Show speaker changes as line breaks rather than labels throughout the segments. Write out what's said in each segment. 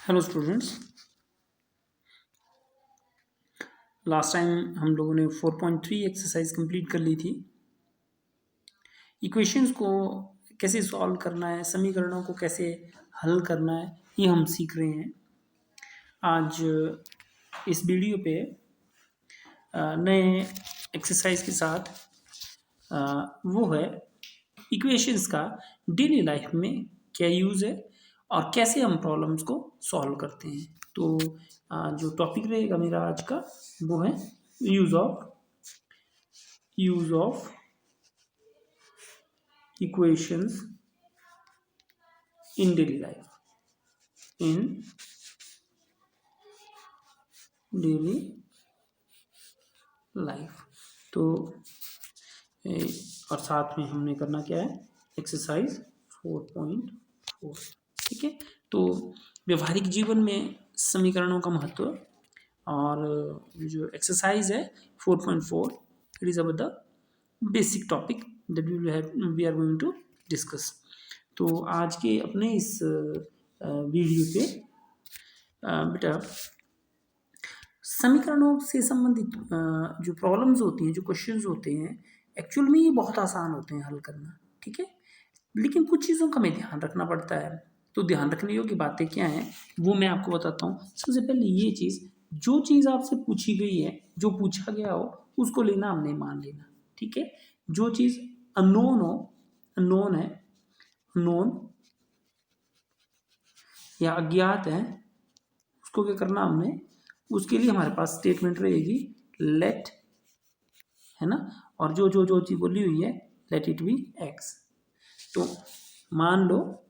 Hello students. Last time हम लोगों ने 4.3 एक्सरसाइज कंप्लीट कर ली थी। इक्वेशंस को कैसे सॉल्व करना है, समीकरणों को कैसे हल करना है, ये हम सीख रहे हैं। आज इस वीडियो पे नए एक्सरसाइज के साथ वो है इक्वेशंस का डेली लाइफ में क्या यूज़ है और कैसे हम प्रॉब्लम्स को सॉल्व करते हैं। तो जो टॉपिक रहेगा मेरा आज का वो है use of equations in daily life. तो और साथ में हमने करना क्या है, एक्सरसाइज 4.4। ठीक है। तो व्यवहारिक जीवन में समीकरणों का महत्व और जो एक्सरसाइज है 4.4, it is about the basic topic that we are going to discuss. तो आज के अपने इस वीडियो पे बेटा समीकरणों से संबंधित जो प्रॉब्लम्स होती हैं, जो क्वेश्चंस होते हैं, एक्चुअल में ये बहुत आसान होते हैं हल करना। ठीक है। लेकिन कुछ चीज़ों का हमें ध्यान रखना पड़ता है। तो ध्यान रखने योग्य बातें क्या हैं वो मैं आपको बताता हूँ। सबसे पहले ये चीज़, जो चीज़ आपसे पूछी गई है, जो पूछा गया हो उसको लेना, हमने मान लेना। ठीक है। जो चीज़ अननोन हो, अननोन है, अननोन या अज्ञात है, उसको क्या करना हमने, उसके लिए हमारे पास स्टेटमेंट रहेगी लेट, है ना। और जो जो जो चीज बोली हुई है लेट इट बी एक्स। तो मान लो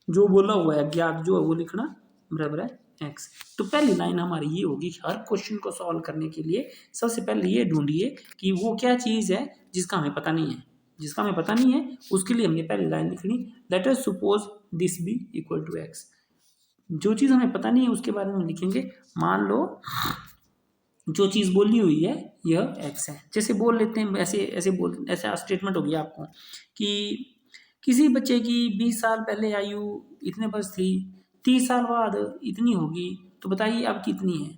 जो बोला हुआ है अज्ञात जो है वो लिखना बराबर है एक्स। तो पहली लाइन हमारी ये होगी कि हर क्वेश्चन को सॉल्व करने के लिए सबसे पहले ये ढूंढिए कि वो क्या चीज़ है जिसका हमें पता नहीं है। जिसका हमें पता नहीं है उसके लिए हमने पहली लाइन लिखनी, let us suppose this be equal to x. जो चीज़ हमें पता नहीं है उसके बारे में लिखेंगे, मान लो जो चीज़ बोली हुई है यह एक्स है। जैसे बोल लेते हैं, ऐसा स्टेटमेंट हो गया आपको कि किसी बच्चे की 20 साल पहले आयु इतने वर्ष थी, 30 साल बाद इतनी होगी, तो बताइए अब कितनी है।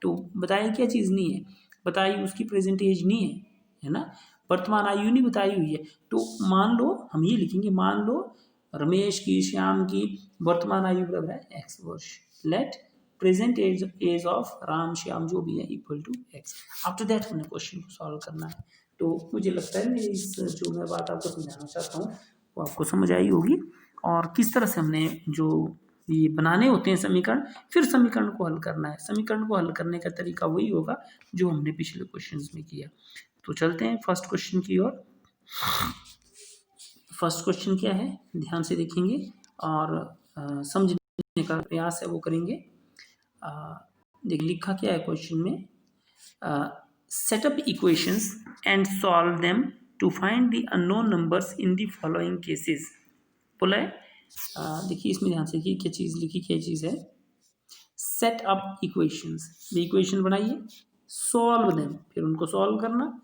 तो बताइए क्या चीज़ नहीं है, बताइए उसकी प्रेजेंट एज नहीं है ना, वर्तमान आयु नहीं बताई हुई है। तो मान लो हम ये लिखेंगे, मान लो रमेश की, श्याम की वर्तमान आयु बराबर है एक्स वर्ष। Let present age of Ram, Shyam जो भी है equal to x. After that हमने क्वेश्चन को सॉल्व करना है। तो मुझे लगता है मेरी इस जो मैं बात आपको समझाना चाहता हूँ वो आपको समझ आई होगी, और किस तरह से हमने जो ये बनाने होते हैं समीकरण, फिर समीकरण को हल करना है। समीकरण को हल करने का तरीका वही होगा जो हमने पिछले क्वेश्चंस में किया। तो चलते हैं फर्स्ट क्वेश्चन की ओर। फर्स्ट क्वेश्चन क्या है ध्यान से देखेंगे और समझने का प्रयास है वो करेंगे। देख लिखा क्या है क्वेश्चन में, set up equations and solve them to find the unknown numbers in the following cases. बोला है, देखिए इसमें ध्यान से देखिए क्या चीज़ लिखी, क्या चीज़ है, सेट अप इक्वेशंस। इक्वेशन बनाइए, सॉल्व देम फिर उनको सॉल्व करना,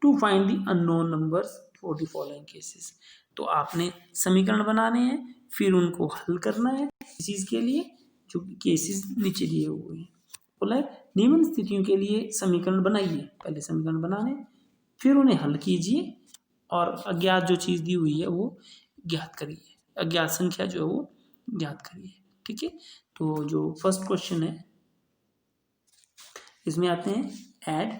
to find the unknown numbers for the following cases. तो आपने समीकरण बनाने हैं फिर उनको हल करना है इस चीज़ के लिए जो केसेस नीचे दिए हुए हैं। बोला है निम्न स्थितियों के लिए समीकरण बनाइए, पहले समीकरण बनाने फिर उन्हें हल कीजिए और अज्ञात जो चीज़ दी हुई है वो ज्ञात करिए, अज्ञात संख्या जो है वो ज्ञात करिए। ठीक है। तो जो फर्स्ट क्वेश्चन है इसमें आते हैं ऐड,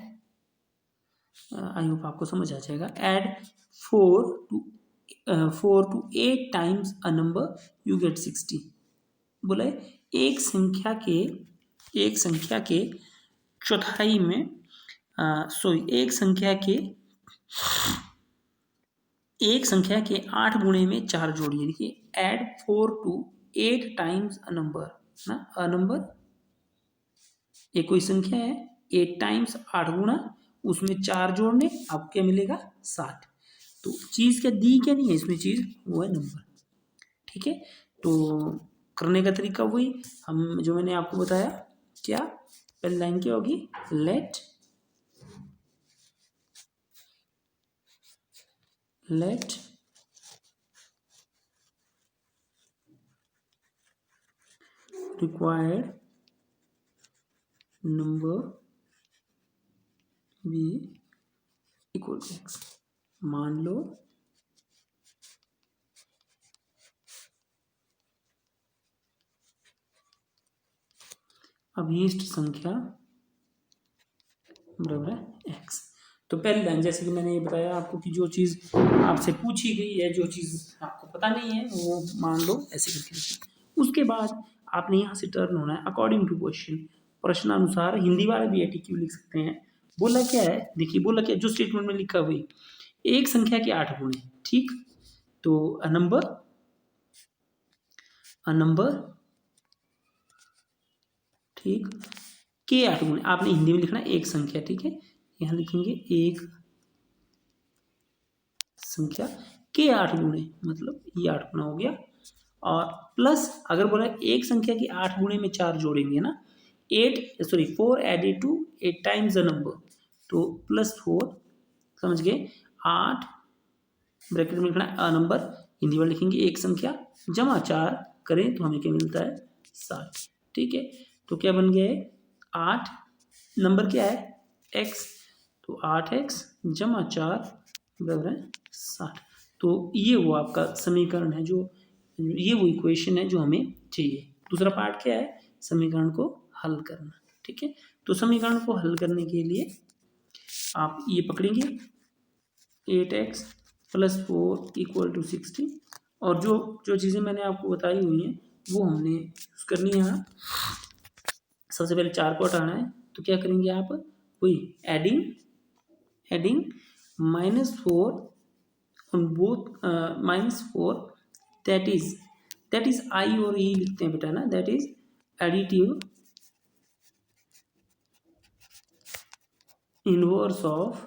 आई होप आपको समझ आ जाएगा। Add 4 to 8 times a number you get 60। बोला है एक संख्या के चौथाई में एक संख्या के 8 गुणे में 4 जोड़िए। देखिए add 4 to 8 times a number ना, अ नंबर एक कोई संख्या है, 8 टाइम्स 8 गुणा उसमें 4 जोड़ने, आपको क्या मिलेगा 60। तो चीज़ क्या दी क्या नहीं है इसमें, चीज़ वो है नंबर। ठीक है। तो करने का तरीका वही हम जो मैंने आपको बताया, क्या पहली लाइन क्या होगी, let required number be equal to x. मान लो अभीष्ट संख्या बराबर है एक्स। तो पहली लाइन जैसे कि मैंने ये बताया आपको कि जो चीज़ आपसे पूछी गई है, जो चीज़ आपको पता नहीं है, वो मान लो ऐसे करके लिखिए। उसके बाद आपने यहाँ से टर्न होना है अकॉर्डिंग टू क्वेश्चन, प्रश्नानुसार। हिंदी वाले भी एटीक्यू लिख सकते हैं। बोला क्या है, देखिए बोला क्या, जो स्टेटमेंट में लिखा हुई एक संख्या के 8 गुणे, ठीक। तो अ नंबर ठीक के 8 गुणे, आपने हिंदी में लिखना है एक संख्या, ठीक है। यहाँ लिखेंगे एक संख्या के 8 गुणे, मतलब ये 8 गुना हो गया। और प्लस अगर बोला एक संख्या की 8 गुणे में 4 जोड़ेंगे ना, 4 added to 8 times the number, तो +4, समझ गए। 8 ब्रैकेट में लिखना अ नंबर, हिंदी में लिखेंगे एक संख्या, जमा 4 करें तो हमें क्या मिलता है 7, ठीक है। तो क्या बन गया है 8, नंबर क्या है x, तो 8x जमा 4 बराबर है 60। तो ये वो आपका समीकरण है, जो ये वो इक्वेशन है जो हमें चाहिए। दूसरा पार्ट क्या है, समीकरण को हल करना, ठीक है। तो समीकरण को हल करने के लिए आप ये पकड़ेंगे 8x + 4 = 60, और जो जो चीज़ें मैंने आपको बताई हुई हैं वो हमने यूज़ करनी है यहाँ। सबसे पहले 4 को हटाना है, तो क्या करेंगे आप, वही adding -4 on both -4, that is I और E लिखते हैं बेटा ना, that is additive inverse of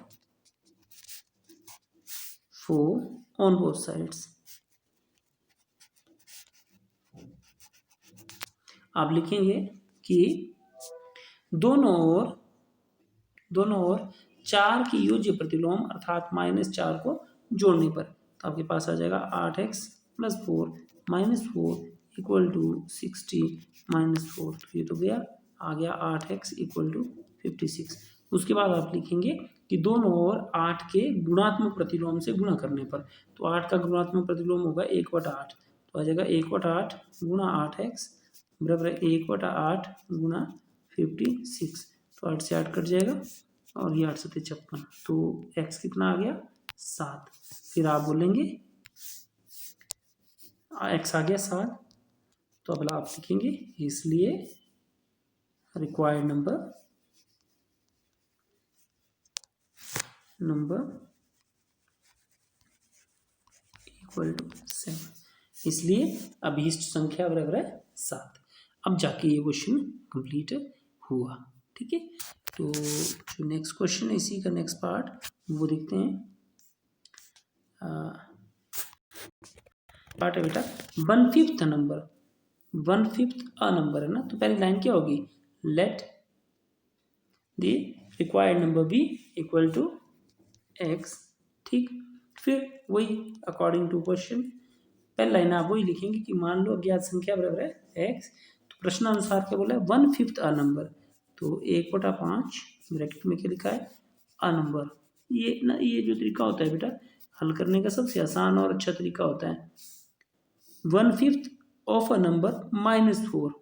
4 on both sides। आप लिखेंगे कि दोनों ओर 4 की योज्य प्रतिलोम अर्थात -4 को जोड़ने पर, तो आपके पास आ जाएगा 8x + 4 -4 = 60 -4, तो ये तो गया, आ गया 8x = 56। उसके बाद आप लिखेंगे कि दोनों ओर 8 के गुणात्मक प्रतिलोम से गुणा करने पर, तो 8 का गुणात्मक प्रतिलोम होगा 1/8, तो आ जाएगा 1/8 गुणा 8x बराबर है 1/8 गुणा 56, तो 8 से 8 कट जाएगा और ये 8 7 56, तो x कितना आ गया 7। फिर आप बोलेंगे x आ गया 7, तो अब आप लिखेंगे इसलिए रिक्वायर्ड नंबर इक्वल टू 7, इसलिए अभीष्ट संख्या बराबर है 7। अब जाके ये क्वेश्चन कंप्लीट हुआ, ठीक है। तो जो नेक्स्ट क्वेश्चन है, इसी का नेक्स्ट पार्ट वो देखते हैं। पार्ट है बेटा 1/5 नंबर, 1/5 अ नंबर है ना, तो पहली लाइन क्या होगी, let the required number be equal to x, ठीक। फिर वही अकॉर्डिंग टू क्वेश्चन, पहली लाइन आप वही लिखेंगे कि मान लो अज्ञात संख्या बराबर है एक्स, तो प्रश्नानुसार क्या बोला है 1/5 अ नंबर, तो 1/5 ब्रैकेट में क्या लिखा है अ नंबर। ये ना, ये जो तरीका होता है बेटा हल करने का सबसे आसान और अच्छा तरीका होता है, 1/5 of a number -4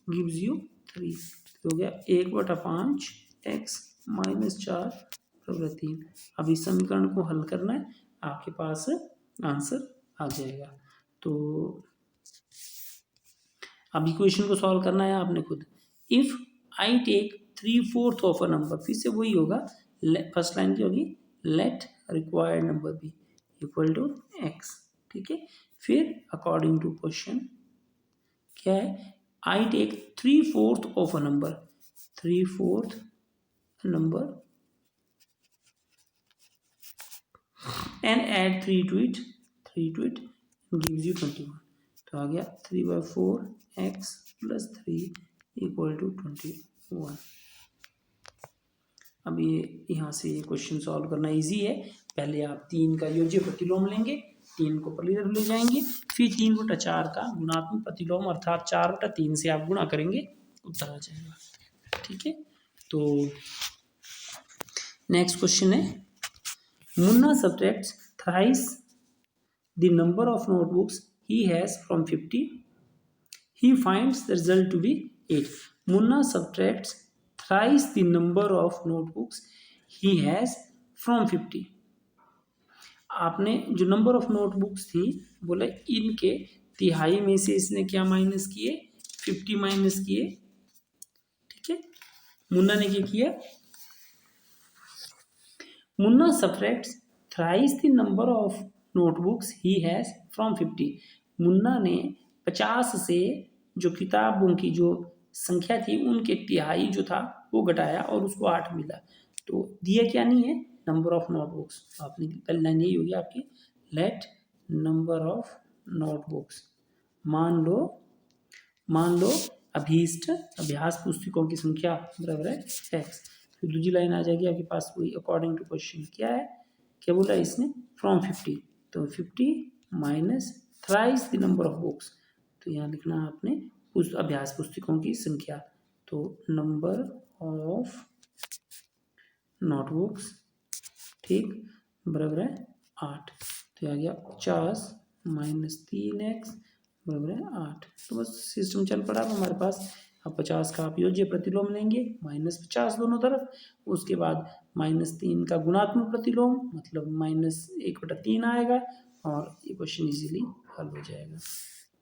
gives you 3, हो गया 1/5 x -4 बराबर 3। अब इस समीकरण को हल करना है, आपके पास आंसर आ जाएगा। तो अब इक्वेशन को सॉल्व करना है आपने खुद। If I take 3/4 of a number, फिर से वही होगा, फर्स्ट लाइन की होगी let required number be equal to x, ठीक है। फिर अकॉर्डिंग टू क्वेश्चन क्या है, I take 3/4 of a number, 3/4 number and add 3 to it gives you 21, तो आ गया 3/4 x + 3 = 21। अब ये यहाँ से ये क्वेश्चन सॉल्व करना इजी है। पहले आप 3 का योज्य प्रतिलोम लेंगे, 3 को ऊपर ले जाएंगे, फिर 3/4 का गुणात्मक प्रतिलोम अर्थात 4/3 से आप गुणा करेंगे, उत्तर आ जाएगा। ठीक है, तो नेक्स्ट क्वेश्चन है, Munna subtracts thrice the number of notebooks he has from 50, he finds the result to be 8. Munna subtracts thrice the number of notebooks he has from 50. आपने जो नंबर ऑफ नोटबुक्स थी बोले इनके तिहाई में से इसने क्या माइनस किए, 50 माइनस किए। ठीक है, मुन्ना ने क्या किया, Munna subtracts thrice the number of notebooks he has from 50। Munna ने 50 से जो किताबों की जो संख्या थी उनके तिहाई जो था वो घटाया और उसको 8 मिला। तो दिया क्या नहीं है, नंबर ऑफ नोटबुक्स। आपने पहली लाइन यही होगी आपकी, लेट नंबर ऑफ नोटबुक्स, मान लो अभीष्ट अभ्यास पुस्तकों की संख्या बराबर है x। फिर दूसरी लाइन आ जाएगी आपके पास वही, अकॉर्डिंग टू क्वेश्चन क्या है, क्या बोला इसने, फ्रॉम 50। तो 50 minus thrice the number of books, तो यहाँ लिखना आपने उस अभ्यास पुस्तकों की संख्या, तो नंबर ऑफ नोटबुक्स, ठीक, बराबर है 8। तो आ गया 50 माइनस 3x बराबर है 8। तो बस सिस्टम चल पड़ा हमारे पास। अब 50 का आप योज्य प्रतिलोम लेंगे, -50 दोनों तरफ, उसके बाद -3 का गुणात्मक प्रतिलोम मतलब -1/3 आएगा और ये क्वेश्चन इजीली हल हो जाएगा।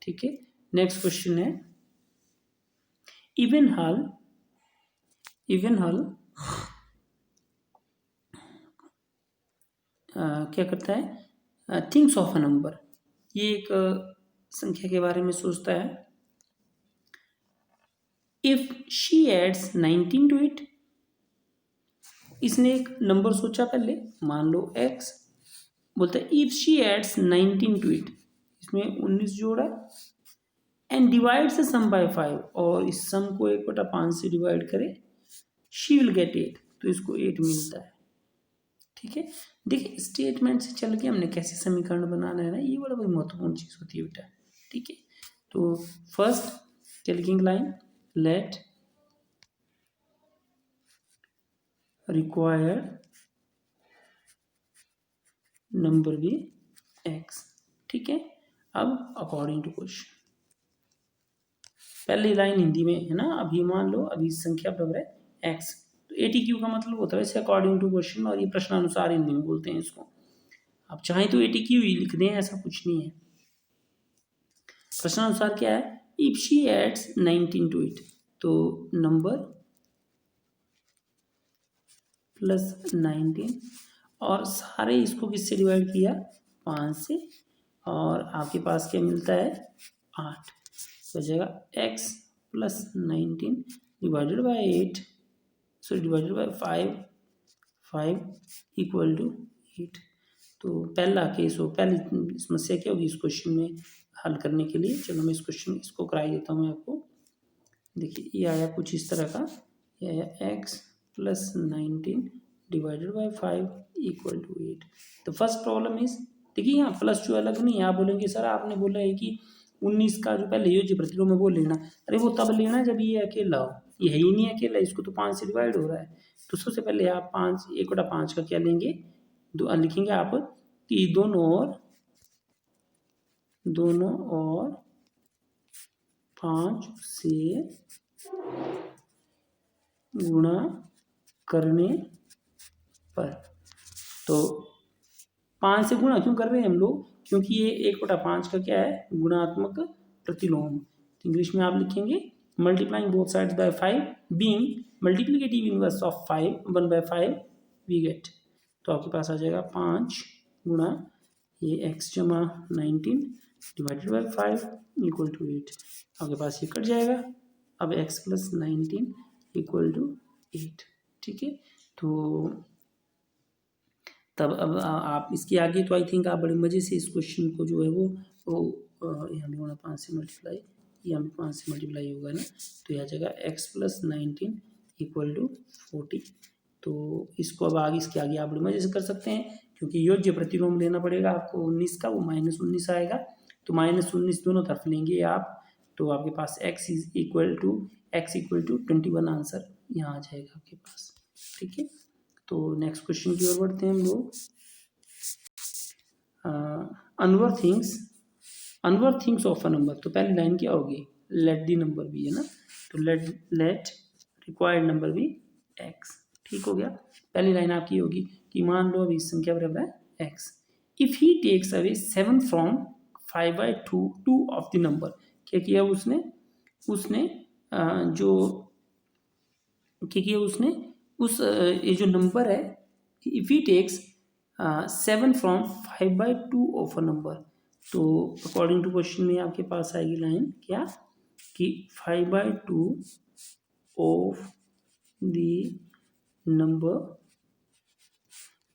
ठीक है, नेक्स्ट क्वेश्चन है, इवन हल क्या करता है, थिंक्स ऑफ अ नंबर, ये एक संख्या के बारे में सोचता है। If she adds 19 to it, इसने एक नंबर सोचा पहले, मान लो x, बोलता है if she adds 19 to it, इसमें 19 जोड़ा एंड डिवाइड से सम बाय 5, और इस सम को 1/5 से डिवाइड करे, शी विल गेट 8, तो इसको 8 मिलता है। ठीक है, देखिए स्टेटमेंट से चल के हमने कैसे समीकरण बनाना है ना, ये बड़ा बड़ी महत्वपूर्ण चीज होती है बेटा। ठीक है, तो फर्स्ट क्या लिखेंगे लाइन, लेट रिक्वायर्ड नंबर भी x। ठीक है, अब अकॉर्डिंग टू क्वेश्चन, पहली लाइन हिंदी में है ना, अभी मान लो अभी संख्या बराबर है x, तो ATQ का मतलब होता है वैसे अकॉर्डिंग टू क्वेश्चन, और ये प्रश्नानुसार हिंदी में बोलते हैं इसको। आप चाहें तो ATQ ही लिख दें, ऐसा कुछ नहीं है। प्रश्नानुसार क्या है, if she adds 19 to it, तो नंबर प्लस 19, और सारे इसको किससे डिवाइड किया, 5 से, और आपके पास क्या मिलता है 8, तो हो जाएगा x plus 19 divided by 8, sorry divided by 5 equal to 8। तो पहला केस हो, पहली समस्या क्या होगी इस क्वेश्चन में हल करने के लिए, चलो मैं इस क्वेश्चन इसको कराई देता हूँ मैं आपको। देखिए ये आया कुछ इस तरह का, ये आया x plus 19 divided by 5 equal to 8। तो फर्स्ट प्रॉब्लम इज, देखिए यहाँ प्लस जो अलग नहीं है, आप बोलेंगे सर आपने बोला है कि 19 का जो पहले योज्य प्रतिलोम है वो लेना, अरे वो तब लेना जब ये अकेला हो, ये है ही नहीं अकेला, इसको तो 5 से डिवाइड हो रहा है। तो सबसे पहले आप 1/5 का क्या लेंगे, लिखेंगे आप कि दोनों और 5 से गुणा करने पर, तो 5 से गुणा क्यों कर रहे हैं हम लोग, क्योंकि ये 1/5 का क्या है, गुणात्मक प्रतिलोम। इंग्लिश में आप लिखेंगे multiplying both sides by 5 being multiplicative inverse of 5 1/5 we get, तो आपके पास आ जाएगा 5 गुणा ये x जमा 19 डिवाइडेड बाय 5 इक्वल टू 8, आपके पास ये कट जाएगा। अब x प्लस 19 इक्वल टू 8। ठीक है, तो तब अब आप इसके आगे तो आई थिंक आप बड़े मज़े से इस क्वेश्चन को जो है वो यहाँ भी होना 5 से मल्टीप्लाई, यहाँ भी 5 से मल्टीप्लाई होगा ना, तो यह आ जाएगा x प्लस 19 इक्वल टू 40। तो इसको अब आगे इसके आगे आप बड़े मज़े से कर सकते हैं, क्योंकि योज्य प्रतिलोम लेना पड़ेगा आपको 19 का, वो -19 आएगा। तो -19 दोनों तरफ लेंगे आप, तो आपके पास x इक्वल टू 21 आंसर यहाँ आ जाएगा आपके पास। ठीक है, तो नेक्स्ट क्वेश्चन की ओर बढ़ते हैं हम लोग। अनवर्थ थिंग्स ऑफ अ नंबर, तो पहली लाइन क्या होगी, लेट दी नंबर बी, है ना, तो let required number be x। ठीक हो गया, पहली लाइन आपकी होगी कि मान लो अभी इस संख्या बराबर है x, if he takes away 7 from 5/2 of the number. क्या किया उसने जो क्या किया उसने उस ये जो नंबर है, if he takes 7 from 5/2 of a number, तो अकॉर्डिंग टू क्वेश्चन में आपके पास आएगी लाइन क्या कि 5/2 of the number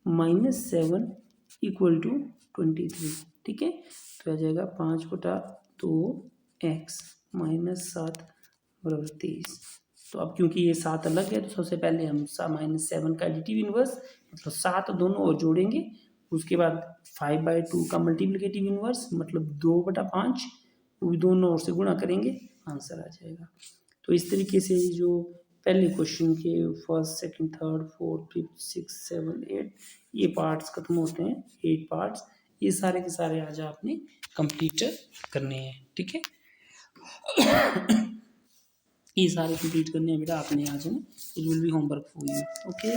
-7 equal to 23। ठीक है, तो आ जाएगा 5/2x -7 बराबर 23। तो अब क्योंकि ये 7 अलग है, तो सबसे पहले हम -7 का एडिटिव इनवर्स मतलब 7 दोनों और जोड़ेंगे, उसके बाद 5/2 का मल्टीप्लिकेटिव इनवर्स मतलब 2/5, वो भी दोनों ओर से गुणा करेंगे, आंसर आ जाएगा। तो इस तरीके से जो पहले क्वेश्चन के first, second, third, fourth, fifth, 6, 7, 8 ये पार्ट्स खत्म होते हैं, 8 पार्ट्स, ये सारे के सारे आज आपने कंप्लीट करने हैं। ठीक है, ये सारे कंप्लीट करने हैं बेटा आपने आज, है ना, it will be homework for you. Okay.